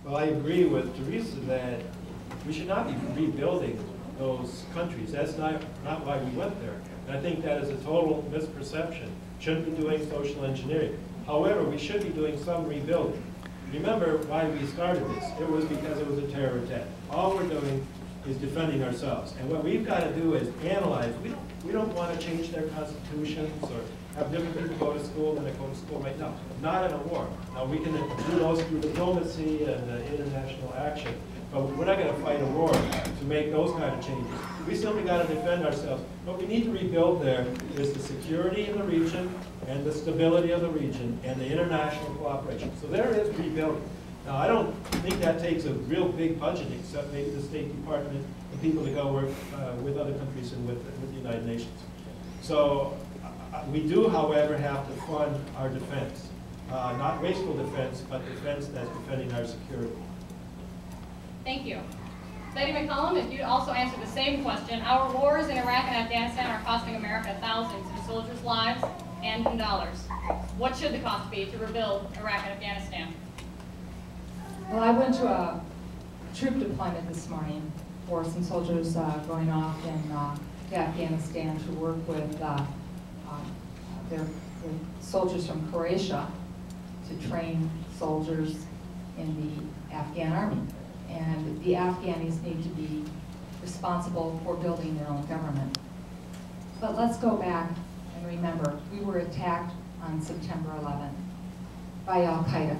Well, I agree with Teresa that we should not be rebuilding those countries. That's not why we went there. And I think that is a total misperception. Shouldn't be doing social engineering. However, we should be doing some rebuilding. Remember why we started this. It was because it was a terror attack. All we're doing is defending ourselves. And what we've got to do is analyze. We don't want to change their constitutions or have different people go to school than they go to school right now. Not in a war. Now we can do those through diplomacy and international action, but we're not going to fight a war to make those kind of changes. We simply got to defend ourselves. What we need to rebuild there is the security in the region and the stability of the region and the international cooperation. So there is rebuilding. Now I don't think that takes a real big budget, except maybe the State Department and people to go work with other countries and with the United Nations. So we do, however, have to fund our defense. Not wasteful defense, but defense that's defending our security. Thank you. Betty McCollum, if you'd also answer the same question. Our wars in Iraq and Afghanistan are costing America thousands of soldiers' lives and in dollars. What should the cost be to rebuild Iraq and Afghanistan? Well, I went to a troop deployment this morning for some soldiers going off to Afghanistan to work with their soldiers from Croatia to train soldiers in the Afghan army. And the Afghanis need to be responsible for building their own government. But let's go back and remember, we were attacked on September 11th by Al-Qaeda.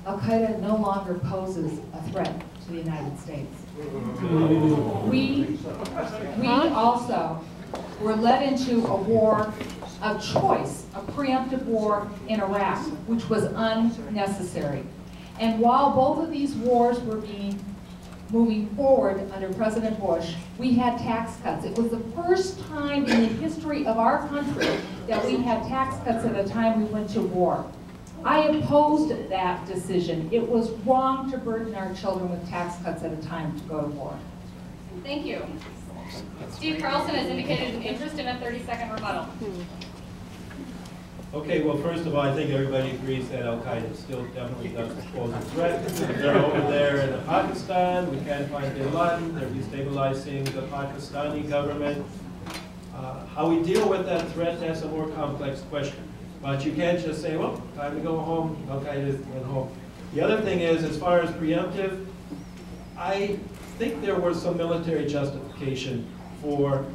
Al-Qaeda no longer poses a threat to the United States. We also were led into a war of choice, a preemptive war in Iraq, which was unnecessary. And while both of these wars were moving forward under President Bush, we had tax cuts. It was the first time in the history of our country that we had tax cuts at a time we went to war. I opposed that decision. It was wrong to burden our children with tax cuts at a time to go to war. Thank you. Steve Carlson has indicated an interest in a 30-second rebuttal. Okay, well, first of all, I think everybody agrees that Al-Qaeda still definitely does pose a threat. They're over there in Pakistan. We can't find bin Laden. They're destabilizing the Pakistani government. How we deal with that threat, that's a more complex question. But you can't just say, well, time to go home. Al-Qaeda went home. The other thing is, as far as preemptive, I think there was some military justification for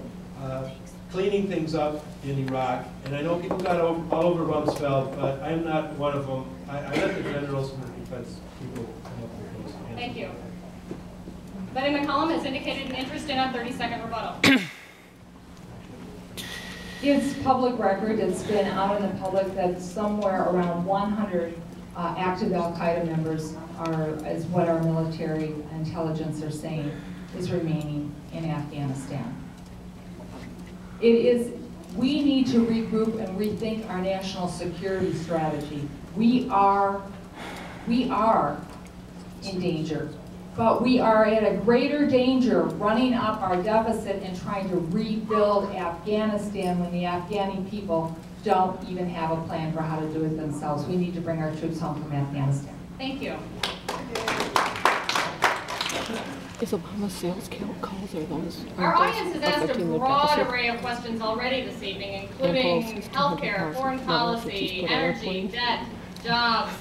cleaning things up in Iraq. And I know people got all over Rumsfeld, but I'm not one of them. I let the generals and the defense people come up with those answers. Thank you. Betty McCollum has indicated an interest in a 30-second rebuttal. It's public record, it's been out in the public that somewhere around 100 active Al-Qaeda members is what our military intelligence are saying is remaining in Afghanistan. We need to regroup and rethink our national security strategy. We are in danger, but we are at a greater danger running up our deficit and trying to rebuild Afghanistan when the Afghani people don't even have a plan for how to do it themselves. We need to bring our troops home from Afghanistan. Thank you. Our audience has asked a broad array of questions already this evening, including healthcare, foreign policy, energy, debt, jobs.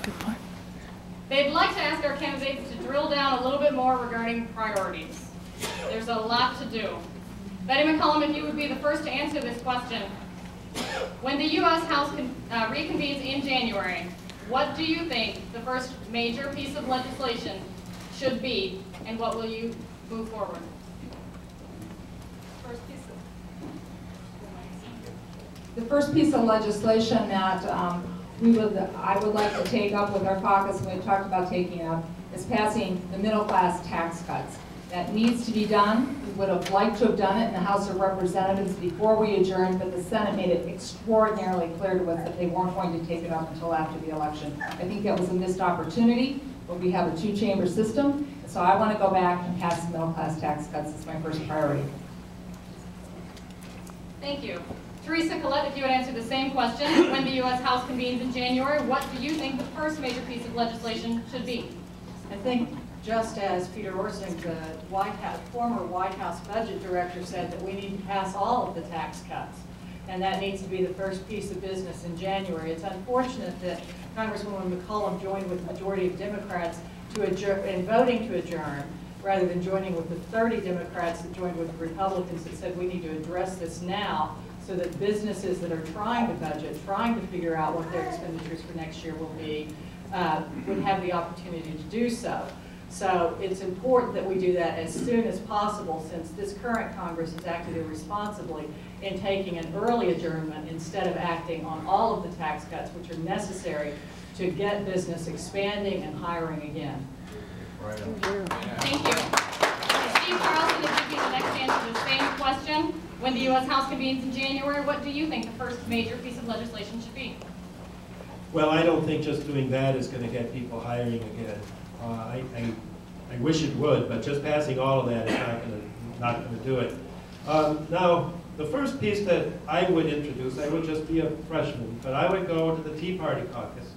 They'd like to ask our candidates to drill down a little bit more regarding priorities. There's a lot to do. Betty McCollum, if you would be the first to answer this question. When the U.S. House reconvenes in January, what do you think the first major piece of legislation should be, and what will you move forward? The first piece of legislation that I would like to take up with our caucus, and we've talked about taking up, is passing the middle class tax cuts. That needs to be done. We would have liked to have done it in the House of Representatives before we adjourned, but the Senate made it extraordinarily clear to us that they weren't going to take it up until after the election. I think that was a missed opportunity, but we have a two-chamber system, so I want to go back and pass the middle class tax cuts. It's my first priority. Thank you. Teresa Collett, if you would answer the same question, when the U.S. House convenes in January, what do you think the first major piece of legislation should be? I think just as Peter Orsing, the former White House budget director, said that we need to pass all of the tax cuts, and that needs to be the first piece of business in January. It's unfortunate that Congresswoman McCollum joined with the majority of Democrats in voting to adjourn, rather than joining with the 30 Democrats that joined with the Republicans that said we need to address this now so that businesses that are trying to budget, trying to figure out what their expenditures for next year will be, would have the opportunity to do so. So it's important that we do that as soon as possible, since this current Congress has acted irresponsibly in taking an early adjournment instead of acting on all of the tax cuts which are necessary to get business expanding and hiring again. Right. Thank you. Steve Carlson, if you can next answer the same question. When the U.S. House convenes in January, what do you think the first major piece of legislation should be? Well, I don't think just doing that is going to get people hiring again. I wish it would, but just passing all of that is not going to do it. Now, the first piece that I would introduce, I would just be a freshman, but I would go to the Tea Party caucus,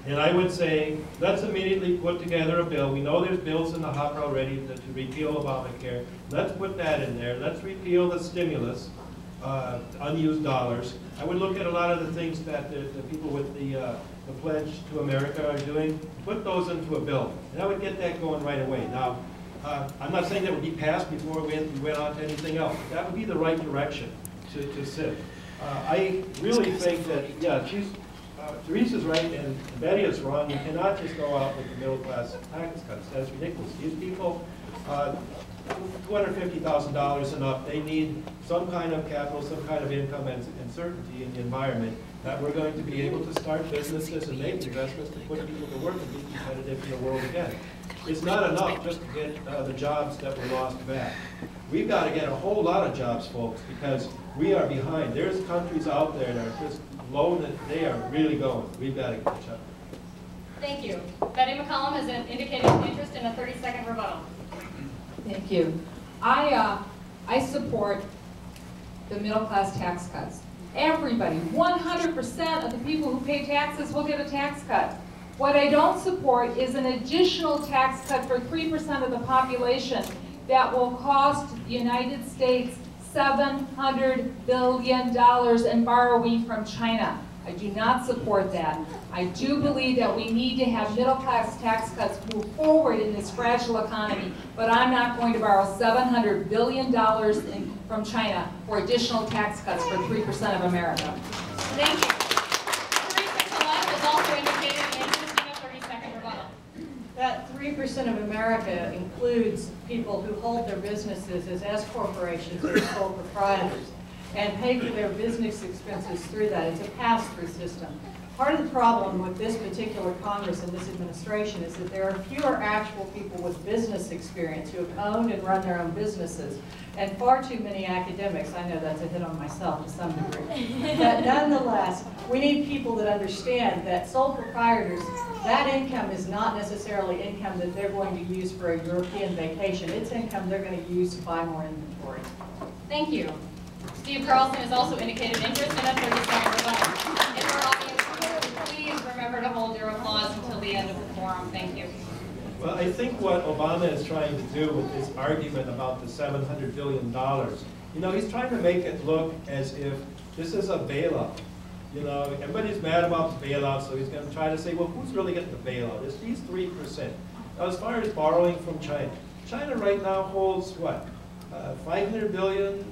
and I would say, let's immediately put together a bill. We know there's bills in the hopper already to repeal Obamacare. Let's put that in there. Let's repeal the stimulus, unused dollars. I would look at a lot of the things that the people with the Pledge to America are doing, put those into a bill, and I would get that going right away. Now, I'm not saying that would be passed before we went on to anything else. That would be the right direction to sit. I really think that, yeah, Teresa's right and Betty is wrong. You cannot just go out with the middle class tax cuts. That's ridiculous. These people, $250,000 and up, they need some kind of capital, some kind of income and certainty in the environment that we're going to be able to start businesses and make investments to put people to work and be competitive in the world again. It's not enough just to get the jobs that were lost back. We've got to get a whole lot of jobs, folks, because we are behind. There's countries out there that are just low that they are really going. We've got to catch up. Thank you. Betty McCollum has indicated an interest in a 30-second rebuttal. Thank you. I support the middle class tax cuts. Everybody, 100% of the people who pay taxes will get a tax cut. What I don't support is an additional tax cut for 3% of the population that will cost the United States $700 billion in borrowing from China. I do not support that. I do believe that we need to have middle-class tax cuts move forward in this fragile economy, but I'm not going to borrow $700 billion from China for additional tax cuts for 3% of America. Thank you. Teresa Collett has also indicated an interest in a 30-second rebuttal. That 3% of America includes people who hold their businesses as S corporations or sole proprietors and pay for their business expenses through that. It's a pass-through system. Part of the problem with this particular Congress and this administration is that there are fewer actual people with business experience who have owned and run their own businesses, and far too many academics. I know that's a hit on myself to some degree. But nonetheless, we need people that understand that sole proprietors, that income is not necessarily income that they're going to use for a European vacation. It's income they're going to use to buy more inventory. Thank you. Steve Carlson has also indicated interest in a 30-second rebuttal. If our audience, please remember to hold your applause until the end of the forum. Thank you. Well, I think what Obama is trying to do with his argument about the $700 billion, you know, he's trying to make it look as if this is a bailout. You know, everybody's mad about the bailout, so he's going to try to say, well, who's really getting the bailout? It's these 3%. Now, as far as borrowing from China, China right now holds what? $500 billion,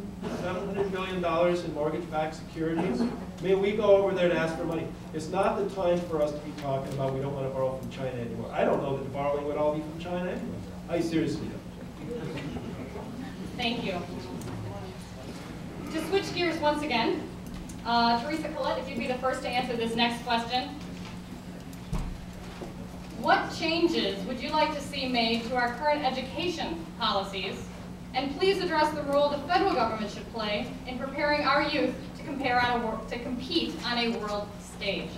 $700 billion in mortgage-backed securities. I mean, we go over there to ask for money. It's not the time for us to be talking about we don't want to borrow from China anymore. I don't know that the borrowing would all be from China anyway. I seriously don't. Thank you. To switch gears once again, Teresa Collett, if you'd be the first to answer this next question. What changes would you like to see made to our current education policies? And please address the role the federal government should play in preparing our youth to compete on a world stage.